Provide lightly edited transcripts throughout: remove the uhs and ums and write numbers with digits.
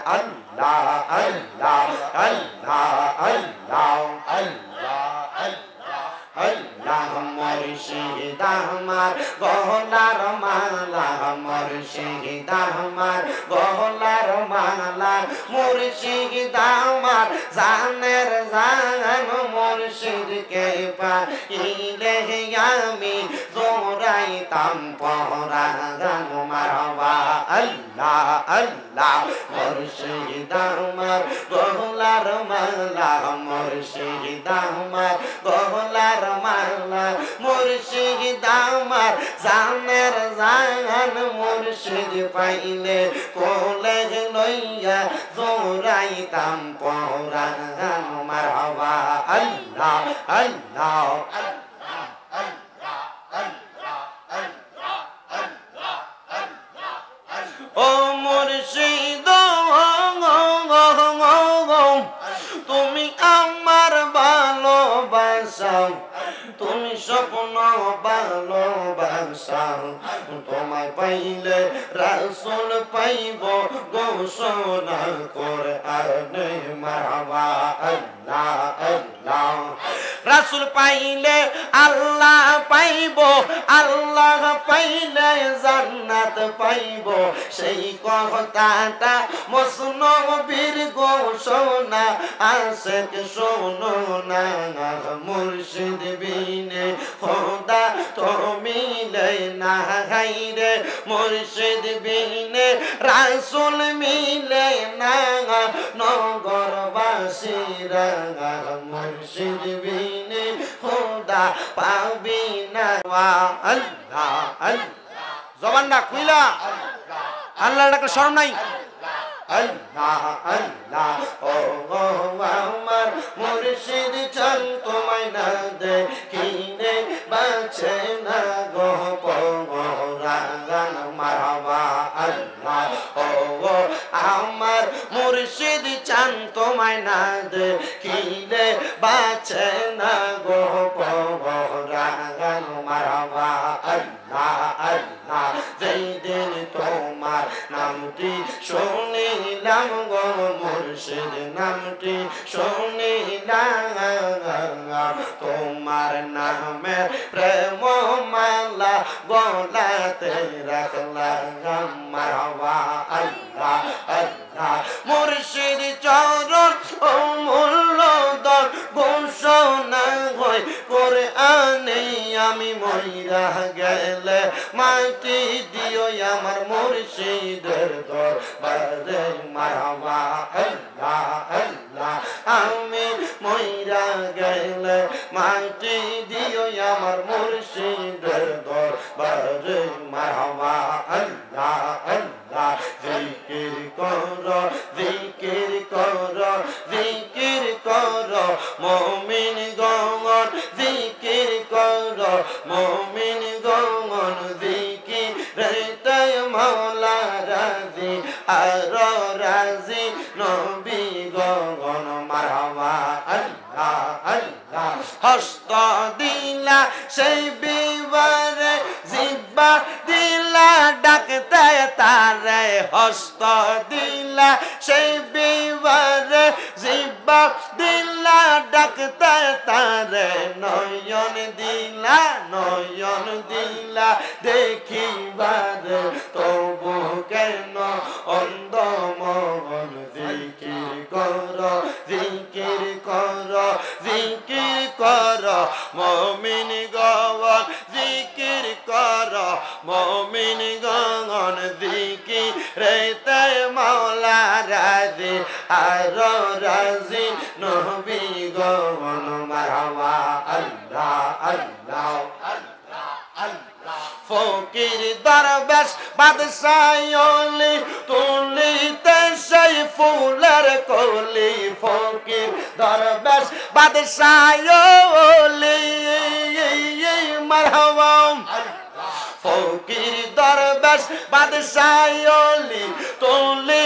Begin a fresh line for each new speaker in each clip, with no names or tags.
আল্লাহ আল্লাহ আল্লাহ আল্লাহ আল্লাহ আল্লাহ মুর্শিদ আমার গলার মালা মুর্শিদ আমার গলার মালা মুর্শিদ আমার জানের জান মুর্শিদকে পাইলে আমি জোরাইতাম পরাগান মারবা আল্লাহ আল্লাহ মুর্শিদ আমার গলার মালা মুর্শিদ আমার গলার মালা মুর্শিদ আমার জানের জান মুর্শিদ পাইলে কোলে লইয়া জোরাইতাম পরাগান মারবা আল্লাহ আল্লাহ ও মুর্শিদ তুমি আমার ভালোবাসা তুমি স্বপ্ন ভালোবাসা তোমায় পাইলে রাসূল পাইব ঘোষণা করে আর নেই মারহাবা আল্লাহ আল্লাহ রাসূল পাইলে আল্লাহ পাইব আল্লাহ পাইলে জান্নাত পাইব সেই কথাটা মসনবীর ঘোষণা আশেক শোনো না মুর্শিদ বিনে খোদা তো মিলে না হাইরে মুর্শিদ বিনে রাসূল মিলে না নগরবাসীরা মুর্শিদ বিনে খোদা পাবি না আল্লাহ আল্লাহ জবান না কইলা আল্লাহর ডাকে শরম নাই আল্লাহ আল্লাহ ও আমার মুর্শিদ চল তোমায় না দেখিলে বাঁচে না গো পরাগান মারহাবা আল্লাহ ও আমার মুর্শিদ চান তোমায় না দেখিলে বাঁচে না গো পরাগান মারহাবা আল্লাহ আল্লাহ যেই দিন তোমার নামটি শুনিলাম গো মুর্শিদ নামটি শুনিলাম তোমার নামে প্রেম মালা গলাতে রাখলাম মারহাবা আল্লাহ আল্লাহ মুর্শিদ চরণ অমূল্য দর ঘোষণা হয় কোরআনে আমি মইরা গেলে মাটি দিও আমার মুর্শিদের দরবারে মারহাবা আল্লাহ আল্লাহ আমি মইরা গেলে মাটি দিও আমার মুর্শিদের দরবারে মারহাবা আল্লাহ আল্লাহ জিকির করো জিকির করো জিকির করো মুমিন গণ জিকির করো মুমিন গণ জিকির রে মাওলা রাজি আর রাজি নবী গণ মারহাবা আল্লাহ আল্লাহ হস্ত দিলা সেই বিবারে জিব্বা দিলা ডাকতে তারে হস্ত দিলা সেই বিবারে জিব্বা দিলা ডাকতে তারে নয়ন দিলা দেখিবারে তবু কেন অন্ধ মন জিকির করো জিকির করো জিকির করো মুমিন গণ জিকির করো মুমিন গণ জিকির রেতে মাওলা রাজি আর রাজি নবী গণ মারহাবা আল্লাহ আল্লাহ আল্লাহ আল্লাহ ফকির দরবেশ বাদশাহলি তুলিতে সেই ফুলের কলি ফকির দরবেশ বাদশাহলি মারহাবা ফকির দরবেশ আকাশ বাদশাহলি তুলি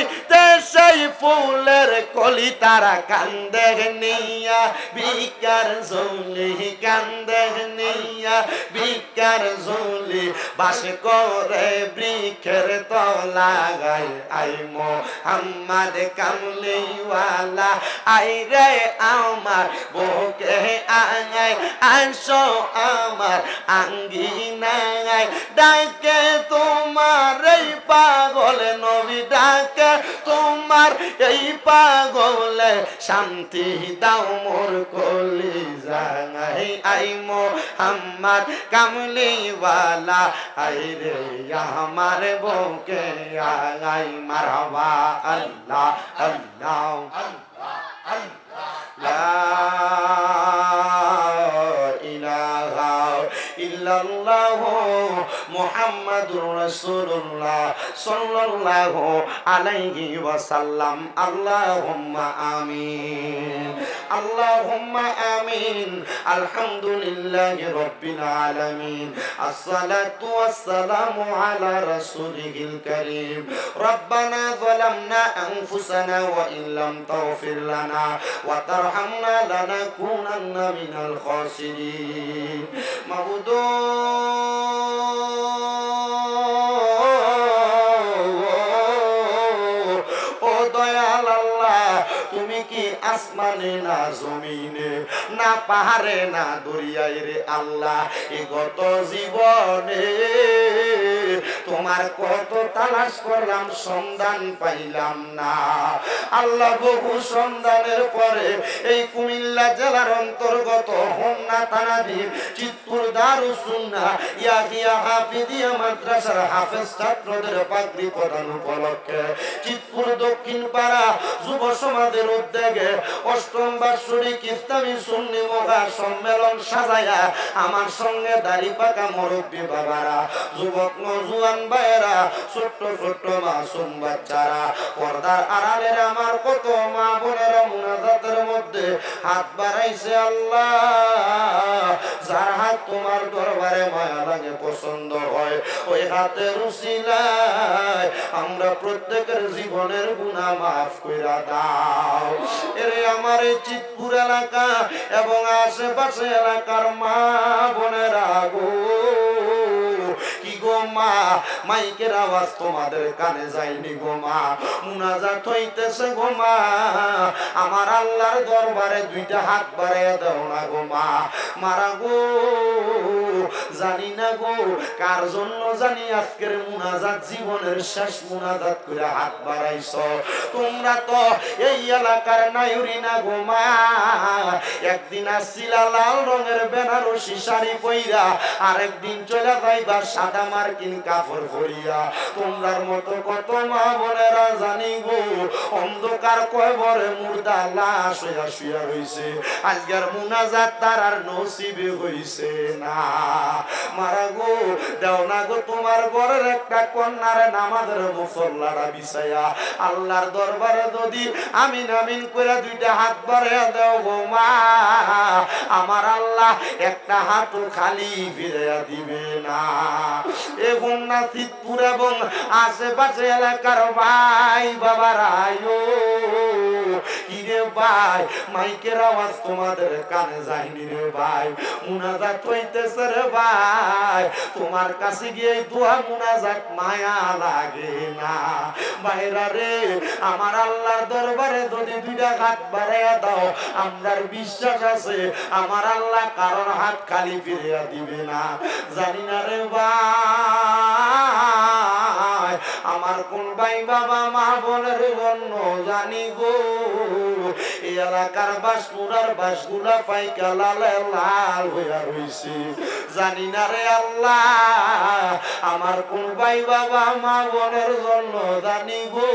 সেই ফুলের কলি তারা কান্দে নিয়া বিকার ঝুলি কান্দে নিয়া বিকার ঝুলি বাস করে বৃক্ষের তলাগায় আই মোহাম্মদ কামলিওয়ালা আই রে আমার বুকে আয় আসো আমার আঙ্গিনায় ডাকে তোমার এই পাগল নবী ডাকে তোমার এই পাগলে শান্তি দাও মোর কলিজায় আই মোহাম্মদ কামলিওয়ালা আই রে আমার বুকে আয় মারহাবা আল্লাহ আল্লাহ লা ইলাহা ইল্লাল্লাহ মুহাম্মাদুর রাসূলুল্লাহ সাল্লাল্লাহু আলাইহি ওয়াসাল্লাম আল্লাহুম্মা আমিন আল্লাহুম্মা আমিন আলহামদুলিল্লাহি রাব্বিল আলামিন আসসালাতু ওয়াসসালামু আলা রাসূলিল কারীম রব্বানা যালামনা আনফুসানা ওয়া ইল্লাম তাগফির লানা ওয়া তারহামনা লানাকুনান্না মিনাল খাসিরিন মাবুদ ও দয়াল আল্লাহ তুমি কি আসমানে না জমিনে না পাহাড়ে না দরিয়ায় রে আল্লাহ এই গত জীবনে তোমার কত তালাশ করলাম সন্ধান পাইলাম না আল্লাহ বহু সন্ধানের পরে এই কুমিল্লা জেলার অন্তর্গত হোমনা থানাধীন চিতপুর দারুস সুন্নাহ ইয়াহিয়া হাফিজিয়া মাদ্রাসার হাফেজ ছাত্রদের পাগড়ি প্রদান উপলক্ষে চিতপুর দক্ষিণ পাড়া যুব সমাজের উদ্যোগে অষ্টম বার্ষিক ইসলামী সুন্নি মহা সম্মেলন সাজায়া আমার সঙ্গে দাড়ি পাকা মুরব্বী বাবারা যুবক নওজোয়ান ভাইয়েরা ছোট্ট ছোট্ট মাসুম বাচ্চারা পর্দার আড়ালের আমার কত মা বোনেরা মুনাজাতের মধ্যে হাত বাড়াইছে আল্লাহ যার হাত তোমার দরবারে মায়া লাগে পছন্দ হয় ওই হাতের উসিলায় আমরা প্রত্যেকের জীবনের গুনাহ মাফ কইরা দাও এরে আমার এই চিতপুর এলাকা এবং আশেপাশে এলাকার মা বোনেরা গো কি গো মা মাইকের আওয়াজ তোমাদের কানে যায়নি গো মা মুনাজাত হইতেছে গো মা আমার আল্লাহর দরবারে দুইটা হাত বাড়াইয়া দাও না গো মা মারা গো জানি না গো কার জন্য জানি আজকের মুনাজাত জীবনের শেষ মুনাজাত করে হাত বাড়াইছো তোমরা তো এই এলাকার নায়ুরি না গো মা একদিন আসছিলা লাল রঙের বেনারসি শাড়ি পইরা আরেকদিন চলে যাইবা সাদা মার্কিন কাপড় পরিয়া তোমরার মতো কত মা বোনেরা জানি গো অন্ধকার কয়বরে মুর্দা লাশ হইয়া শুয়া রইছে আজকের মুনাজাত তার আর নসিবে হইছে না মারা গো দাও না গো তোমার ঘরের একটা কন্যার নামাজের মুসল্লারা বিছায়া আল্লাহর দরবারে যদি আমিন আমিন করে দুইটা হাত বাড়াইয়া দাও গো মা আমার আল্লাহ একটা হাতও খালি ফিরাইয়া দিবে না এ হোমনা চিতপুর এবং আশেপাশে এলাকার ভাই বাবারা কি রে ভাই মাইকের আওয়াজ তোমাদের কানে যায়নি রে ভাই মুনাজাত হইতেছে রে ভাই তোমার কাছে গিয়ে দোয়া মুনাজাত মায়া লাগে না ভাইরা রে আমার আল্লাহর দরবারে যদি দুইটা হাত বাড়াইয়া দাও আমরার বিশ্বাস আছে আমার আল্লাহ কারণ হাত খালি ফিরিয়া দিবে না জানি না রে ভাই আমার কোন ভাই বাবা মা বোনের জন্য জানি গো এই এলাকার বাসগুলার বাসগুলা পাইকা লালে লাল হইয়া রইছে জানি না রে আল্লাহ আমার কোন ভাই বাবা মা বোনের জন্য জানি গো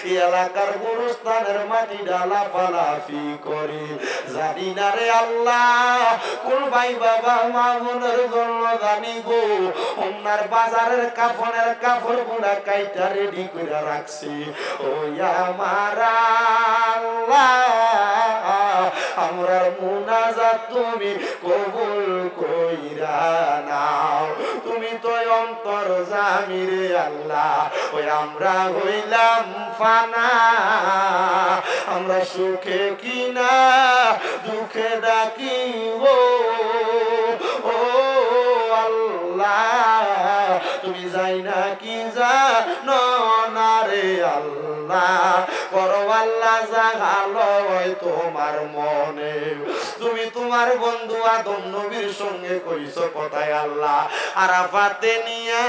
এই এলাকার গুরুস্থানের মাটি ডালা ফালাফি করে জানি না রে আল্লাহ কোন ভাই বাবা মা বোনের জন্য জানি গো ওনার বাজারের কাফনের কাপড় গুলা কাইটা রেডি করে রাখছি ও আমার আল্লাহ আমরার মুনাজাত তুমি কবুল কইরা নাও তুমি তো অন্তর জামি রে আল্লাহ, ওই আমরা হইলাম ফানা, আমরা সুখে কিনা দুঃখে ডাকি ও আল্লাহ, তুমি যাই না কি জানো না রে আল্লাহ, করো আল্লাহ জাগালো তোমার মনে। তুমি তোমার বন্ধু আদম নবীর সঙ্গে কইছো কথায় আল্লাহ, আরাফাতে নিয়া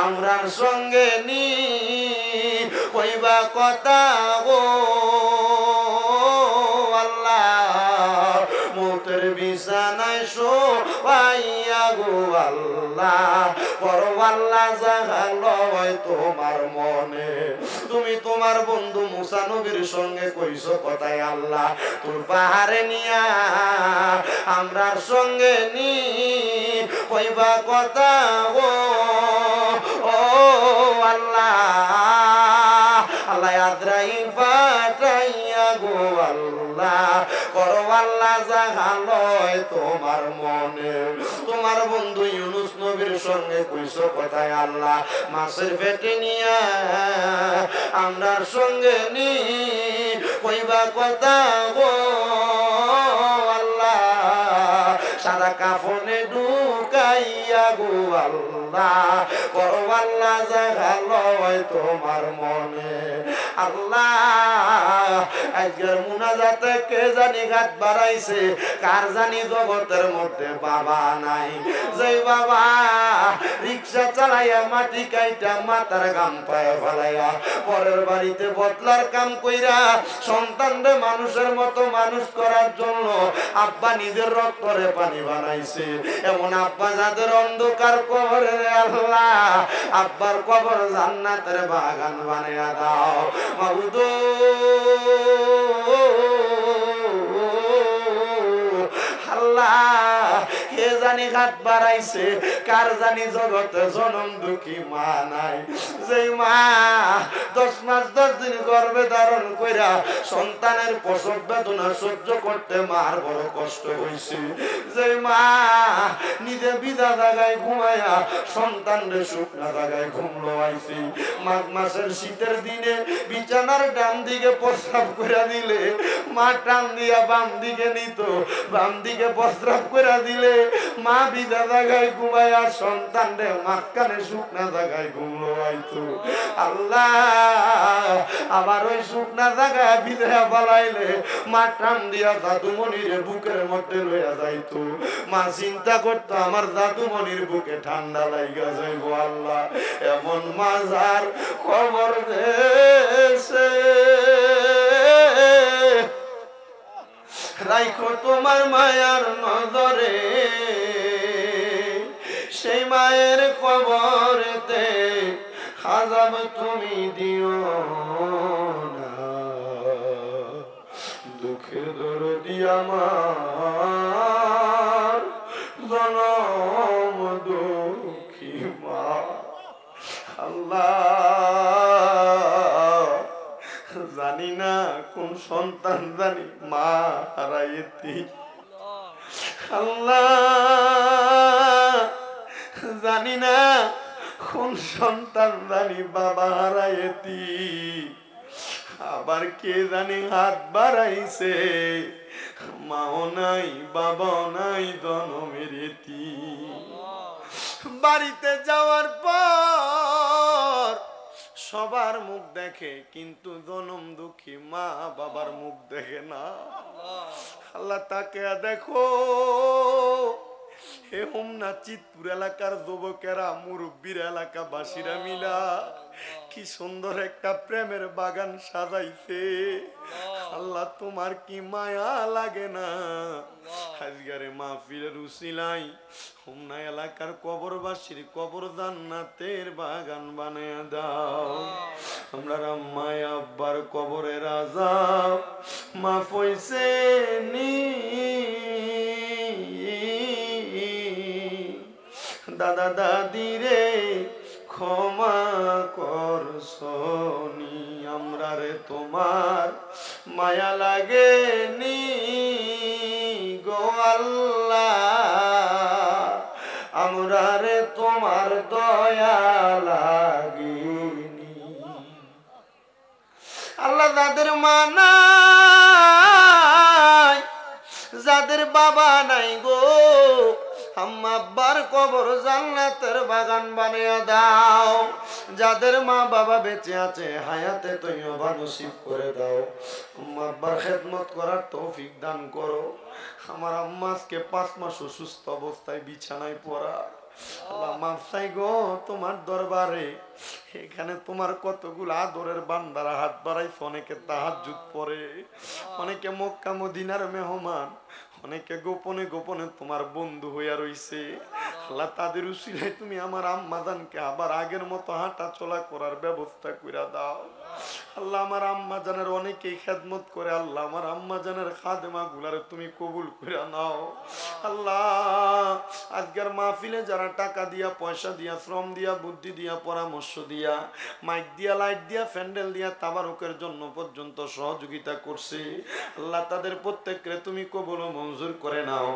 আমরার সঙ্গে নি কইবা কথা গো আল্লাহ, মৌতের বিছানায় শোয়াইয়া গো আল্লাহ, করো আল্লাহ জাগালো তোমার মনে। তুমি তোমার বন্ধু মুসা নবীর সঙ্গে কইছো কথায় আল্লাহ, তোর পাহাড়ে নিয়া আমরার সঙ্গে নি কইবা কথা গো আল্লাহ, আল্লাহ আজরাইল পাঠাইয়া গো আল্লাহ, করো আল্লাহ জাগালো তোমার মনে। তোমার বন্ধু ইউনুস নবীর সঙ্গে কইছো কথায় আল্লাহ, মাছের পেটে নিয়া আমরার সঙ্গে নি কইবা কথা গো আল্লাহ, সাদা কাফনে ঢুকাইয়া গো আল্লাহ, করো আল্লাহ জাগালো তোমার মনে। আল্লাহ আজকের মুনাজাতে কে জানি ঘাট বাড়াইছে, কার জানি জগতের মধ্যে বাবা নাই, যে বাবা রিক্সা চালাইয়া মাটি কাইটা মাথার গাম পায়ে ফেলাইয়া পরের বাড়িতে বদলার কাম কইরা সন্তানরে মানুষের মতো মানুষ করার জন্য আব্বা নিজের রক্তরে পানি বানাইছে, এমন আব্বা যাদের অন্ধকার কবরে আল্লাহ আব্বার কবর জান্নাতের বাগান বানাইয়া দাও মাবুদ। আল্লাহ কে জানি ঘাট বাড়াইছে, কার জানি জগতে জনম দুঃখী মা নাই, যে মা 10 মাস 10 দিন গর্ভে ধারণ কইরা সন্তানের প্রসব বেদনা সহ্য করতে মার বড় কষ্ট হইছে, যে মা নিজে বিধা জায়গায় ঘুমাইয়া সন্তানরে শুকনা জায়গায় ঘুমলো আইছি, মাঘ মাসের শীতের দিনে বিছানার ডান দিকে প্রস্রাব করে দিলে মা টান দিয়া বাম দিকে নিত, বাম দিকে প্রস্রাব করে দিলে মা বিধা জায়গায় ঘুমাইয়া সন্তানরে মাঝখানে শুকনা জায়গায় ঘুমলো আইতো। আল্লাহ আবার ওই শুকনা জায়গায় বিধা পালাইলে মা টান দিয়া দাদুমণির বুকের মধ্যে লইয়া যাইতো, মা চিন্তা করতো আমার দাদুমণির বুকে ঠান্ডা লাইগা যাইবো। আল্লাহ এমন মাজার খবর দেশে রাইখো তোমার মায়ার নজরে, সেই মায়ের কবরেতে আযাব তুমি দিও না, দুঃখের দরদি আমার জনম দুঃখী মা। আল্লাহ জানি না কোন সন্তান জানি মা হারাইতি, আল্লাহ জানি না কোন সন্তান জানি বাবা হারাইতি, আবার কে জানি হাত বাড়াইছে মাও নাই বাবাও নাই জনমের এতিম। বাড়িতে যাওয়ার পর সবার মুখ দেখে কিন্তু জনম দুঃখী মা বাবার মুখ দেখে না। আল্লাহ তাকে দেখো হে হোমনা চিতপুর এলাকার যুবকেরা মুরব্বীর এলাকাবাসীরা মিলা কি সুন্দর একটা প্রেমের বাগান সাজাইছে। আল্লাহ তোমার কি মায়া লাগে না? আজকের মাহফিলের উসিলাই হোমনা এলাকার কবরবাসীর কবর জান্নাতের বাগান বানায়া দাও। আমরা আম্মায় আব্বার কবরের আযাব মাফ হইছে নি, দাদা দাদি রে ক্ষমা করছনি, আমরা রে তোমার মায়া লাগেনি গো আল্লাহ, আমরা রে তোমার দয়া লাগেনি। আল্লাহ যাদের মা নাই, যাদের বাবা নাই গো, আম্মা আব্বার কবর জান্নাতের বাগান বানিয়ে দাও। যাদের মা বাবা বেঁচে আছে হায়াতে তৈয়বা নসিব করে দাও। আম্মা আব্বার খেদমত করার তৌফিক দান করো। আমার আম্মা আজকে 5 মাস অসুস্থ অবস্থায় বিছানায় পড়া। আল্লাহ মাফ চাই গো তোমার দরবারে। এখানে তোমার কতগুলো আদরের বান্দারা হাত বাড়াইছে, অনেকে তাহাজ্জুদ পড়ে, অনেকে মক্কা মদিনার মেহমান, অনেকে গোপনে গোপনে তোমার বন্ধু হইয়া রইছে। আল্লাহ তাদের উসিলায় তুমি আমার আম্মা জানকে আবার আগের মতো হাঁটা চলা করার ব্যবস্থা কইরা দাও। আল্লাহ আমার আম্মা জানের অনেকেই খেদমত করে, আল্লাহ আমার আম্মা জানের খাদেমা গুলারে তুমি কবুল করে নাও। আল্লাহ আজকের মাহফিলে যারা টাকা দিয়া, পয়সা দিয়া, শ্রম দিয়া, বুদ্ধি দিয়া, পরামর্শ দিয়া, মাইক দিয়া, লাইট দিয়া, প্যান্ডেল দিয়া, তাবারুকের জন্য পর্যন্ত সহযোগিতা করছে, আল্লাহ তাদের প্রত্যেককে তুমি কবুল ও মঞ্জুর করে নাও।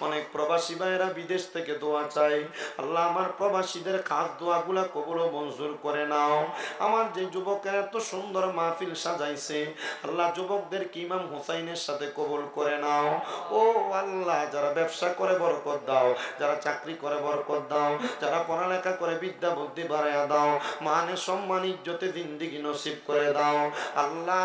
অনেক প্রবাসী ভাইয়েরা বিদেশ থেকে দোয়া চাই, আল্লাহ আমার প্রবাসীদের খাস দোয়াগুলা কবুল ও মঞ্জুর করে নাও। আমার যে যুবকের এত সুন্দর মাহফিল সাজাইছে, আল্লাহ যুবকদের কি ইমাম হুসাইনের সাথে কবুল করে নাও। ও আল্লাহ যারা ব্যবসা করে বরকত দাও, যারা চাকরি করে বরকত দাও, যারা পড়ালেখা করে বিদ্যা বুদ্ধি বাড়াইয়া দাও, মানে সম্মান ইজ্জতে জিন্দেগি নসিব করে দাও। আল্লাহ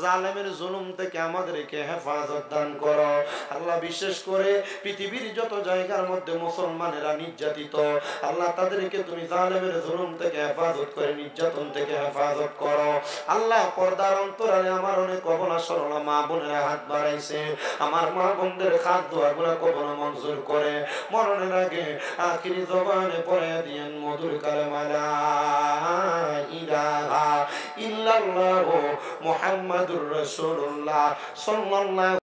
জালেমের জুলুম থেকে আমাদেরকে হেফাজত দান করো। আল্লাহ বিশেষ করে পৃথিবীর যত জায়গার মধ্যে মুসলমানেরা নির্যাতিত, আল্লাহ তাদেরকে তুমি জালেমের জুলুম থেকে হেফাজত করে, নির্যাতন থেকে হেফাজত করো। আল্লাহ পর্দার অন্তরালে আমার অনেক অবলা সরলা মা বোনেরা হাত বাড়াইছে, আমার মা বোনদের খাদ দোয়াগুলো কবল মঞ্জুর করে মরণের আগে আখিরি জবানে পড়ে দিয়েন মধুর কালেমা লা ইলাহা ইল্লাল্লাহু মুহাম্মাদুর রাসূলুল্লাহ সাল্লাল্লাহু